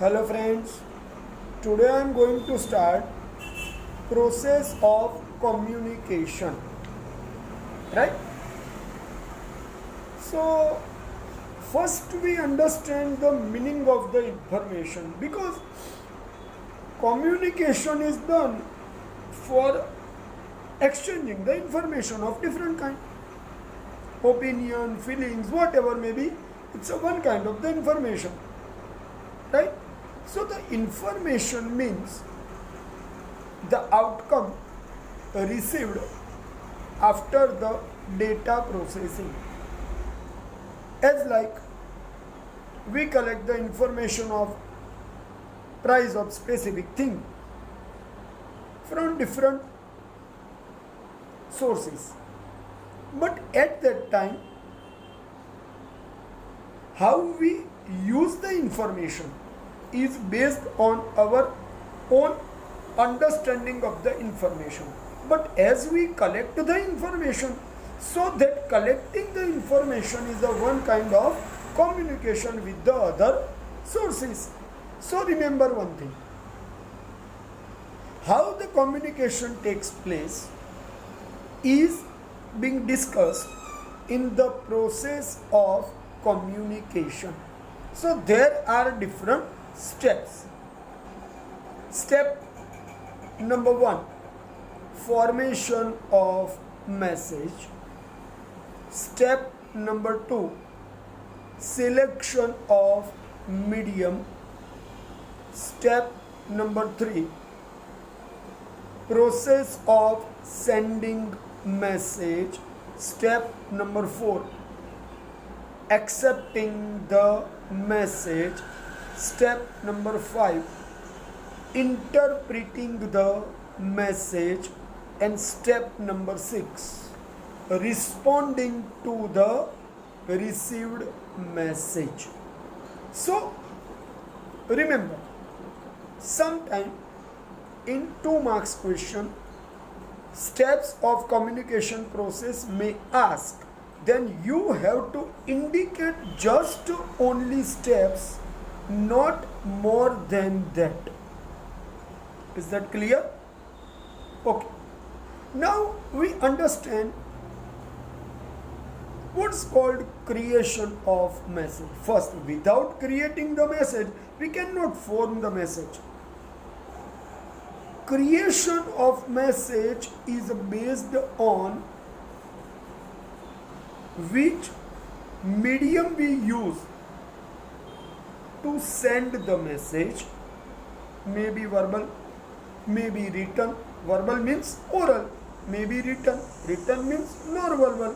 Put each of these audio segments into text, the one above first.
Hello friends, today I am going to start process of communication, right? So first we understand the meaning of the information because communication is done for exchanging the information of different kind, opinion, feelings, whatever may be. It's a one kind of the information, right? So the information means the outcome received after the data processing. As like we collect the information of price of specific thing from different sources. But at that time, how we use the information is based on our own understanding of the information. But as we collect the information, so that collecting the information is the one kind of communication with the other sources. So remember one thing, how the communication takes place is being discussed in the process of communication. So there are different steps. Step number 1, formation of message. Step number 2, selection of medium. Step number 3, process of sending message. Step number 4, accepting the message. Step number 5, interpreting the message. And step number 6, responding to the received message. So remember, sometime in 2 marks question, steps of communication process may ask, then you have to indicate just only steps, not more than that. Is that clear? Okay. Now we understand what's called creation of message. First, without creating the message, we cannot form the message. Creation of message is based on which medium we use to send the message. Maybe verbal, maybe written. Verbal means oral, maybe written. Written means non-verbal,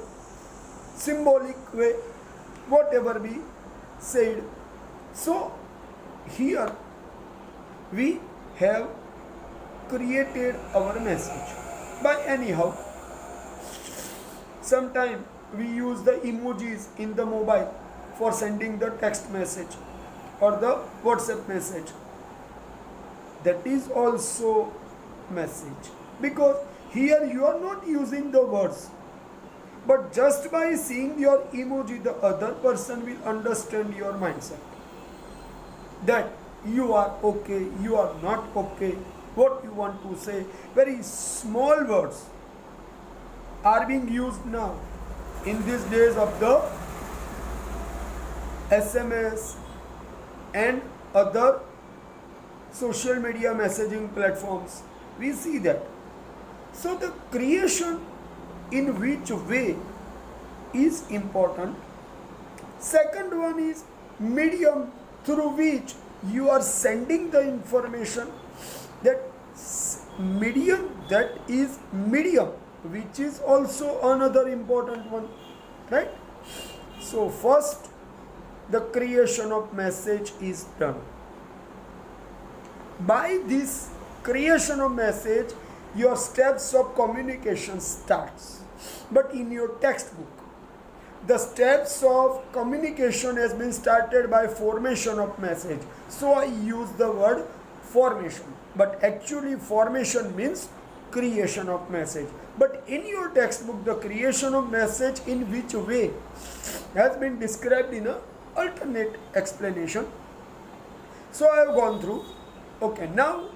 symbolic way, whatever we said. So here we have created our message by anyhow. Sometimes we use the emojis in the mobile for sending the text message or the WhatsApp message. That is also message, because here you are not using the words, but just by seeing your emoji the other person will understand your mindset, that you are okay, you are not okay, what you want to say. Very small words are being used now in these days of the SMS and other social media messaging platforms. We see that. So the creation in which way is important. Second one is medium through which you are sending the information. That medium, that is medium, which is also another important one, right? So first, the creation of message is done. By this creation of message, your steps of communication starts. But in your textbook, the steps of communication has been started by formation of message. So I use the word formation. But actually formation means creation of message. But in your textbook, the creation of message in which way has been described in a alternate explanation. So I have gone through. Okay, now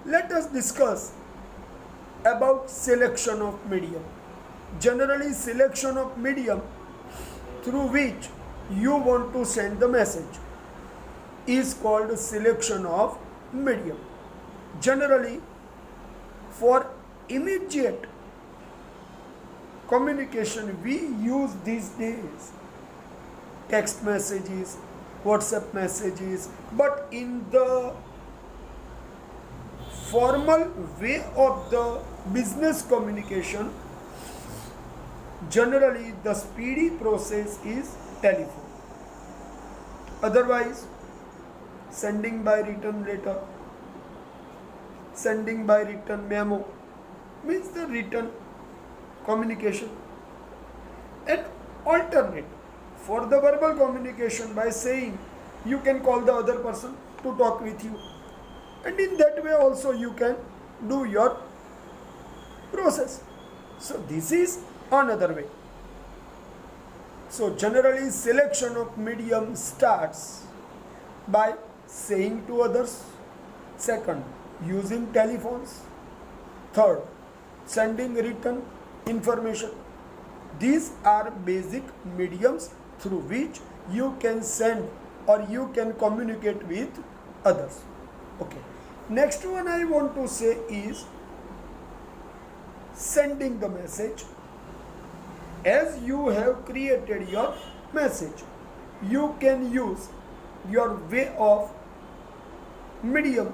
let us discuss about selection of medium. Generally, selection of medium through which you want to send the message is called selection of medium. Generally, for immediate communication, we use these days text messages, WhatsApp messages, but in the formal way of the business communication, generally the speedy process is telephone. Otherwise, sending by written letter, sending by written memo means the written communication. And alternate for the verbal communication by saying you can call the other person to talk with you, and in that way also you can do your process. So this is another way. So generally selection of medium starts by saying to others, second using telephones, third sending written information. These are basic mediums through which you can send or you can communicate with others. Okay, next one I want to say is sending the message. As you have created your message, you can use your way of medium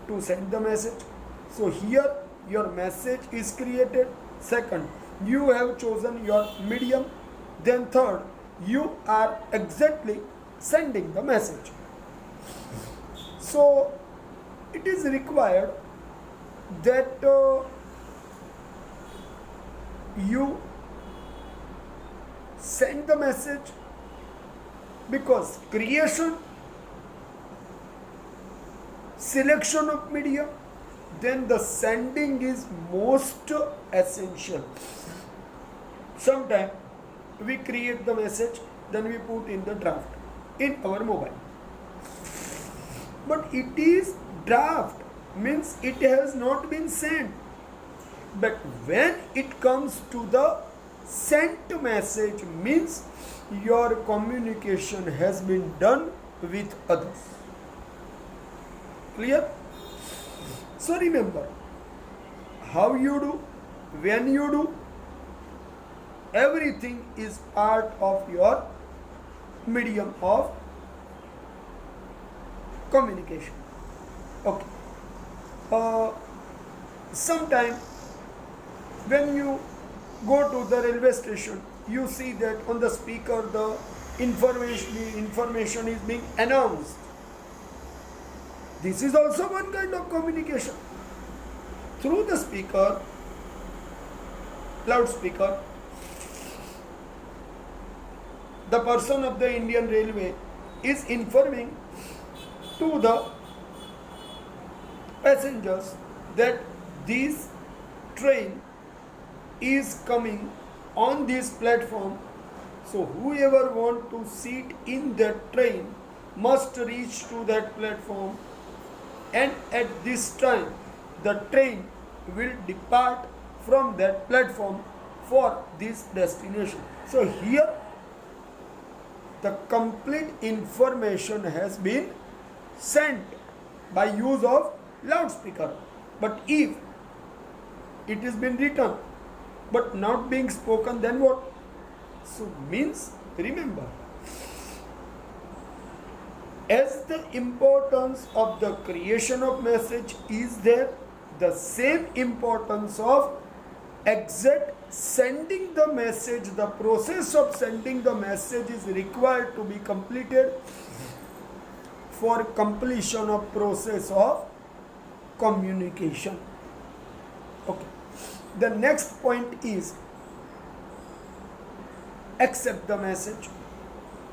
to send the message. So here your message is created, second you have chosen your medium, then third you are exactly sending the message. So it is required that you send the message, because creation, selection of medium, then the sending is most essential. Sometimes we create the message, then we put in the draft in our mobile. But it is draft, means it has not been sent. But when it comes to the sent message, means your communication has been done with others. Clear? So remember, how you do, when you do, everything is part of your medium of communication. Okay. Sometime when you go to the railway station, you see that on the speaker the information is being announced. This is also one kind of communication. Through the speaker, loudspeaker, the person of the Indian Railway is informing to the passengers that this train is coming on this platform. So whoever want to sit in that train must reach to that platform, and at this time the train will depart from that platform for this destination. So here the complete information has been sent by use of loudspeaker. But if it has been written but not being spoken, then what? So means, remember, as the importance of the creation of message is there, the same importance of exact sending the message, the process of sending the message is required to be completed for completion of process of communication. Okay. The next point is accept the message.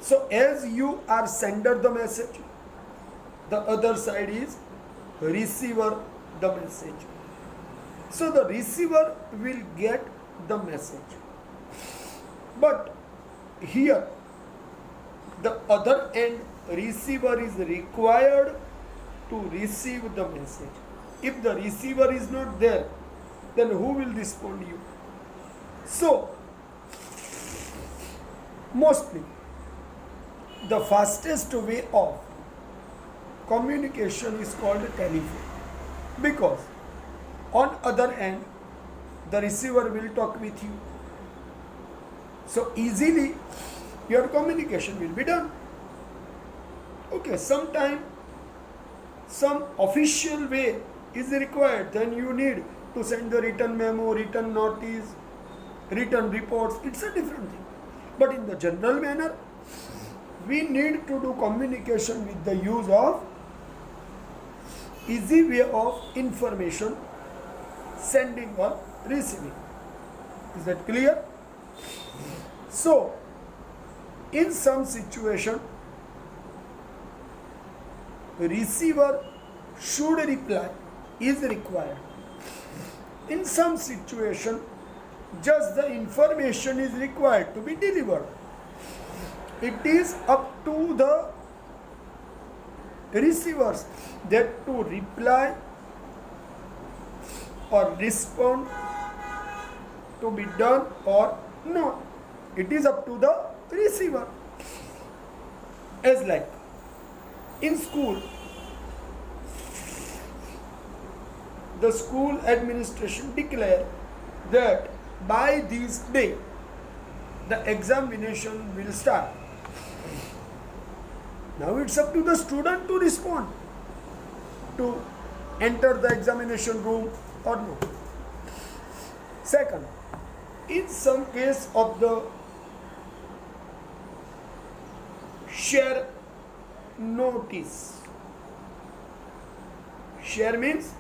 So as you are sender the message, the other side is receiver the message. So the receiver will get the message. But here the other end receiver is required to receive the message. If the receiver is not there, then who will respond you? So, mostly the fastest way of communication is called telephone, because on other end the receiver will talk with you, so easily your communication will be done. Okay, sometime some official way is required, then you need to send the written memo, written notice, written reports. It's a different thing. But in the general manner, we need to do communication with the use of easy way of information sending or receiving. Is that clear? So, in some situation, receiver should reply is required. In some situation, just the information is required to be delivered. It is up to the receivers that to reply or respond to be done or not. It is up to the receiver. As like in school, the school administration declare that by this day the examination will start. Now it's up to the student to respond, to enter the examination room or no. Second, in some case of the share notice. Share means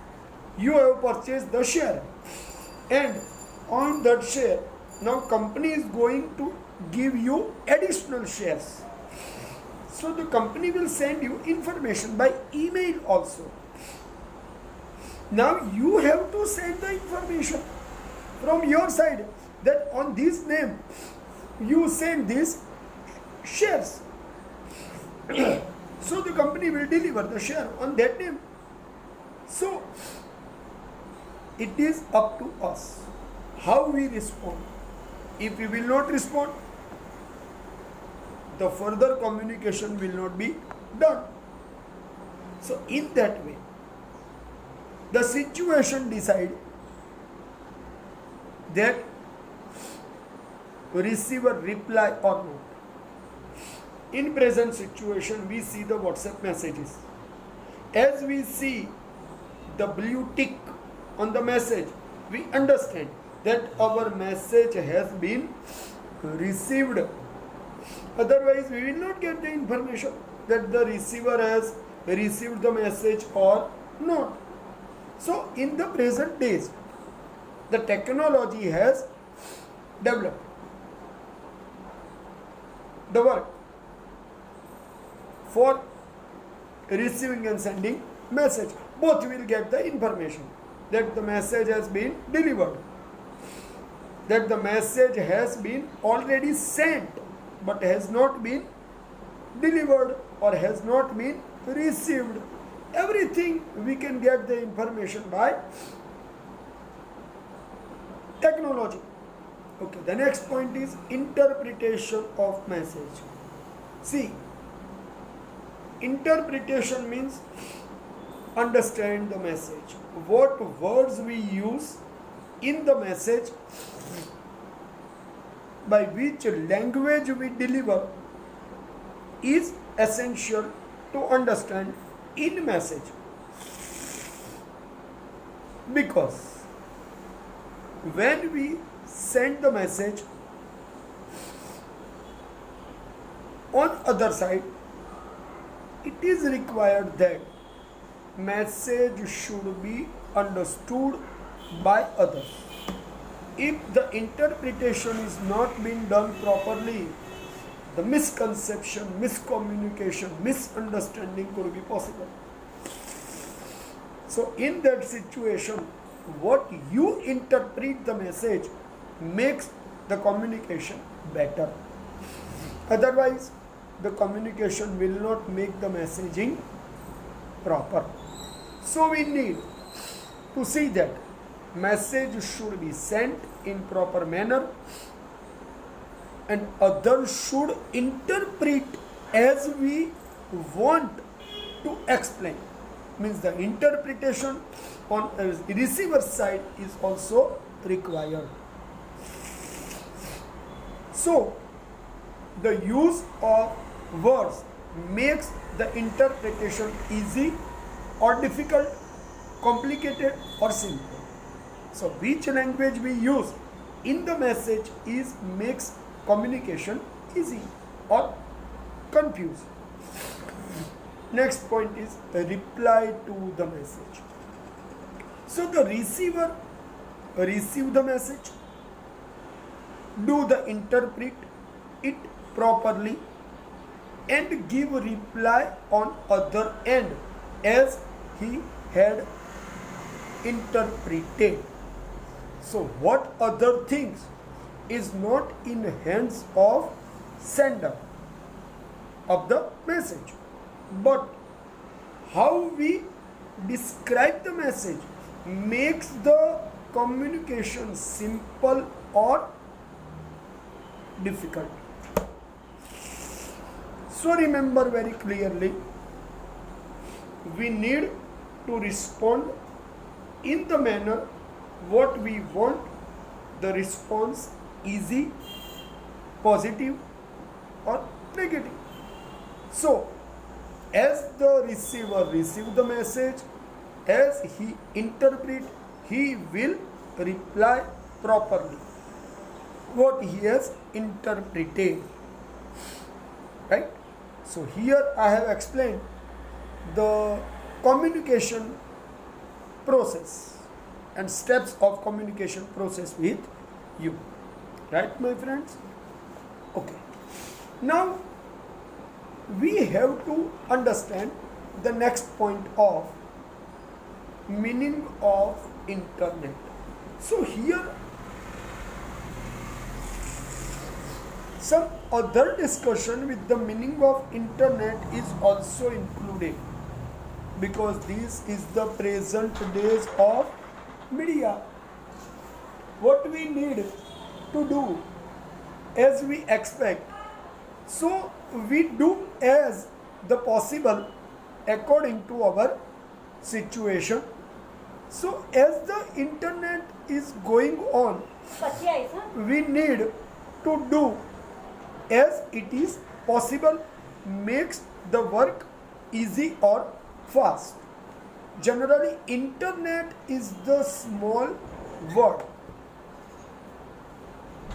you have purchased the share, and on that share now company is going to give you additional shares. So the company will send you information by email also. Now you have to send the information from your side that on this name you send these shares. So the company will deliver the share on that name. So it is up to us how we respond. If we will not respond, the further communication will not be done. So in that way, the situation decide that receiver reply or not. In present situation, we see the WhatsApp messages. As we see the blue tick on the message, we understand that our message has been received. Otherwise, we will not get the information that the receiver has received the message or not. So, in the present days, the technology has developed. The work for receiving and sending message, both will get the information that the message has been delivered, that the message has been already sent but has not been delivered or has not been received. Everything we can get the information by technology. Okay, the next point is interpretation of message. See, interpretation means understand the message. What words we use in the message, by which language we deliver, is essential to understand in message. Because when we send the message, on other side, it is required that message should be understood by others. If the interpretation is not being done properly, the misconception, miscommunication, misunderstanding could be possible. So in that situation, what you interpret the message makes the communication better. Otherwise, the communication will not make the messaging proper. So we need to see that message should be sent in proper manner and others should interpret as we want to explain. Means the interpretation on a receiver side is also required. So the use of words makes the interpretation easy or difficult, complicated or simple. So which language we use in the message is makes communication easy or confused. Next point is the reply to the message. So the receiver receive the message, do the interpret it properly and give reply on other end as he had interpreted. So what other things is not in hands of sender of the message, but how we describe the message makes the communication simple or difficult. So remember very clearly, we need to respond in the manner what we want the response easy, positive or negative. So as the receiver receive the message, as he interpret, he will reply properly what he has interpreted. Right? So here I have explained the communication process and steps of communication process with you. Right, my friends? Okay. Now we have to understand the next point of meaning of internet. So here some other discussion with the meaning of internet is also included, because this is the present days of media. What we need to do as we expect, so we do as the possible according to our situation. So as the internet is going on, we need to do as it is possible, makes the work easy or fast. Generally internet is the small word,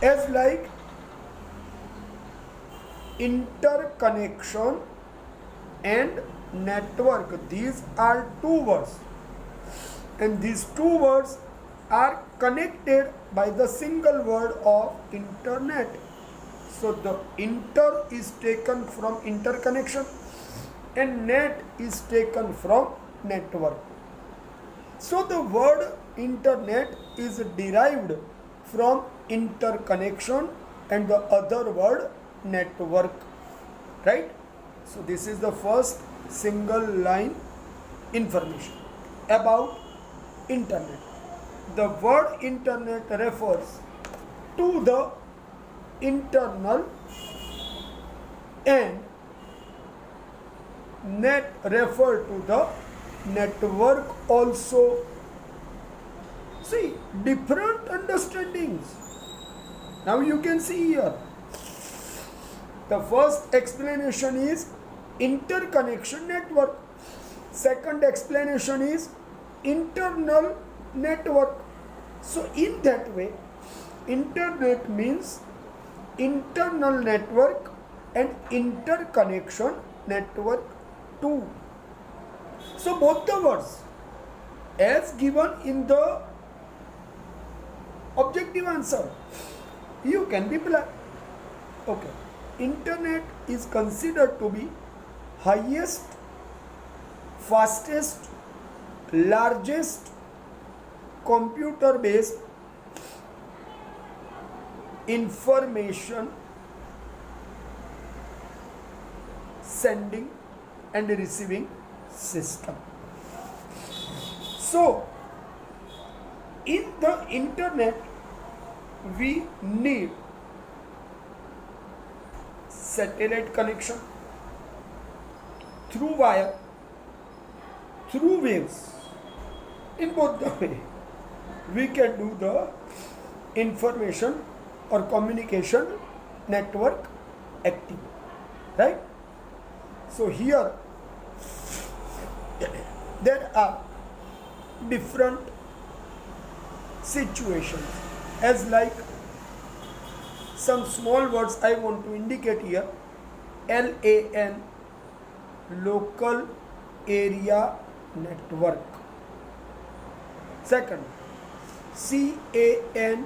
as like interconnection and network. These are two words, and these two words are connected by the single word of internet. So the inter is taken from interconnection and net is taken from network. So the word internet is derived from interconnection and the other word network. Right? So this is the first single line information about internet. The word internet refers to the internal and net refer to the network also. See, different understandings. Now you can see here, the first explanation is interconnection network. Second explanation is internal network. So in that way, internet means internal network and interconnection network too. So both the words as given in the objective answer, you can reply. Okay. Internet is considered to be highest, fastest, largest computer based information sending and receiving system. So in the internet we need satellite connection through wire, through waves. In both the way we can do the information or communication network active, right? So here there are different situations, as like some small words I want to indicate here. LAN, local area network. Second, CAN,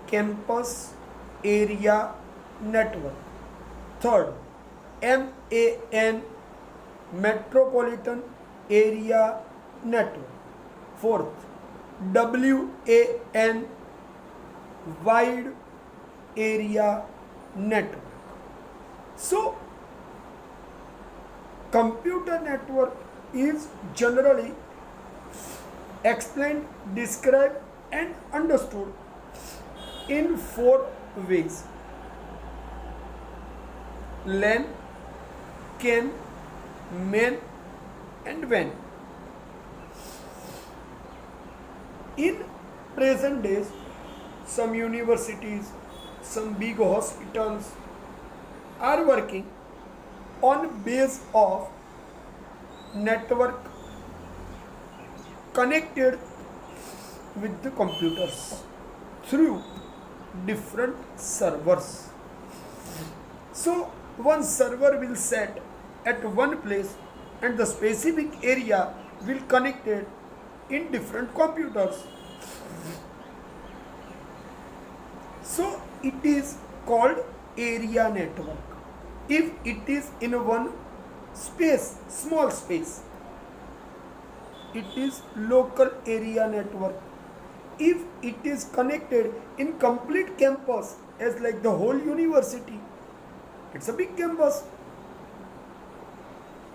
campus area network. Third, MAN, metropolitan area network. Fourth, WAN, wide area network. So computer network is generally explained, described and understood in four ways: LAN, CAN, MAN and WAN. In present days, some universities, some big hospitals are working on base of network connected with the computers through different servers. So one server will set at one place and the specific area will connect it in different computers. So it is called area network if it is in a one space, small space. It is local area network if it is connected in complete campus, as like the whole university. It's a big campus,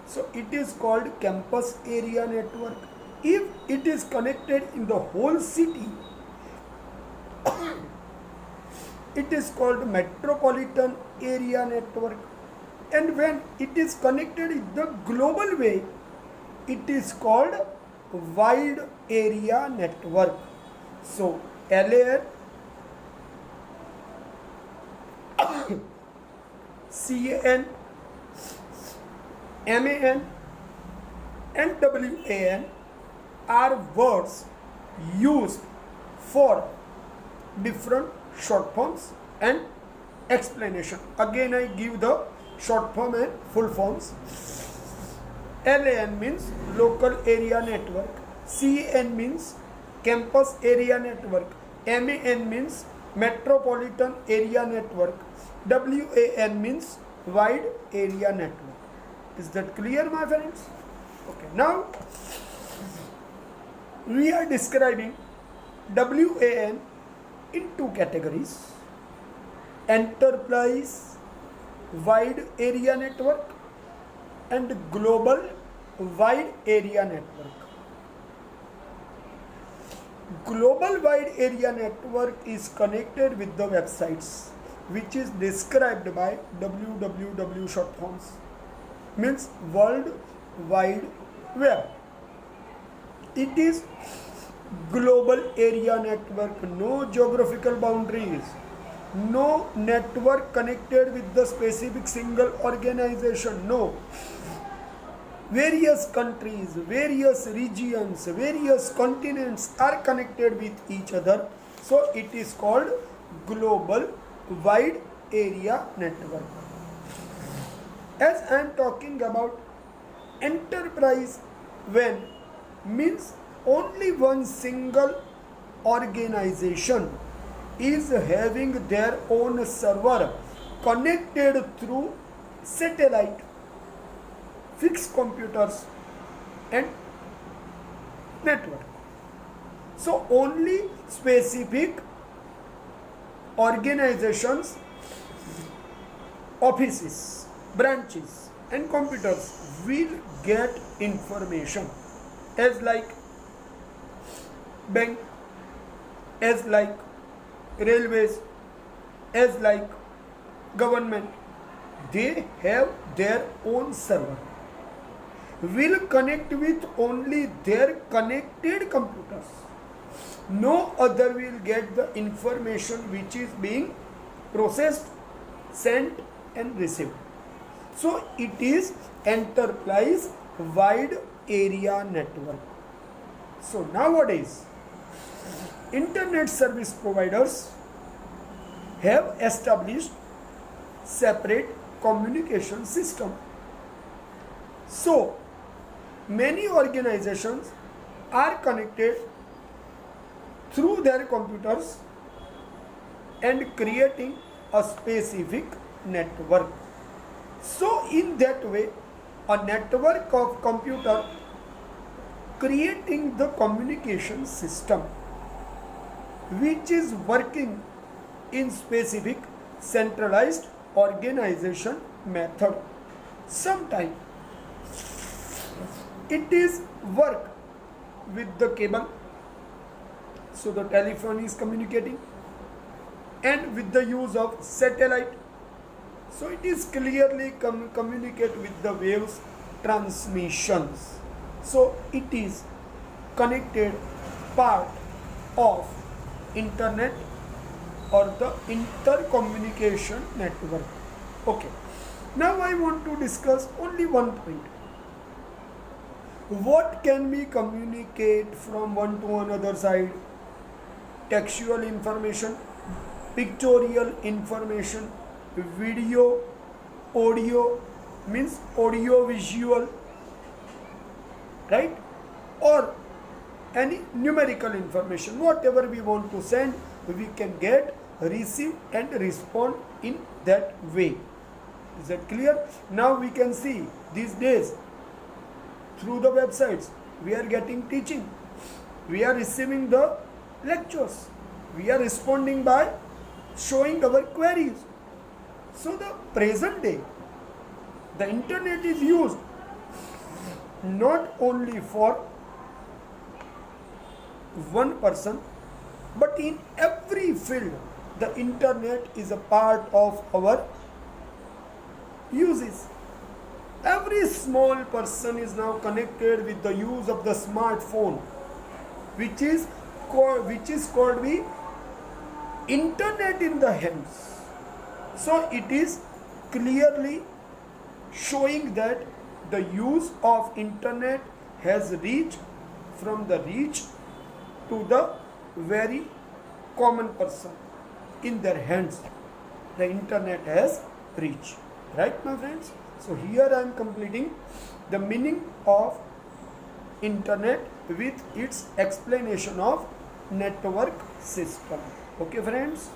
so it is called campus area network. If it is connected in the whole city, it is called metropolitan area network. And when it is connected in the global way, it is called wide area network. So LAN, CAN, MAN and WAN are words used for different short forms and explanation. Again I give the short form and full forms. LAN means local area network, CAN means campus area network, MAN means metropolitan area network, WAN means wide area network. Is that clear, my friends? Okay, now we are describing WAN in two categories: enterprise wide area network and global wide area network. Global wide area network is connected with the websites, which is described by www short forms, means World Wide Web. It is global area network, no geographical boundaries, no network connected with the specific single organization, no. Various countries, various regions, various continents are connected with each other. So it is called global wide area network. As I am talking about enterprise WAN, means only one single organization is having their own server connected through satellite, fixed computers and network. So only specific organizations, offices, branches and computers will get information as like bank, as like railways, as like government. They have their own server, will connect with only their connected computers. No other will get the information which is being processed, sent and received. So it is enterprise wide area network. So nowadays, internet service providers have established separate communication system. So many organizations are connected through their computers and creating a specific network. So in that way, a network of computer creating the communication system which is working in specific centralized organization method. Sometimes it is work with the cable, so the telephone is communicating, and with the use of satellite, so it is clearly communicate with the waves transmissions. So it is connected part of internet or the intercommunication network. Okay, now I want to discuss only one point. What can we communicate from one to another side? Textual information, pictorial information, video, audio, means audio visual, right? Or any numerical information, whatever we want to send, we can get, receive and respond in that way. Is that clear? Now we can see these days through the websites we are getting teaching, we are receiving the lectures, we are responding by showing our queries. So the present day, the internet is used not only for one person, but in every field the internet is a part of our uses. Every small person is now connected with the use of the smartphone, which is called the internet in the hands. So it is clearly showing that the use of internet has reached from the reach to the very common person in their hands. The internet has reached, right my friends? So here I am completing the meaning of internet with its explanation of network system. Okay friends?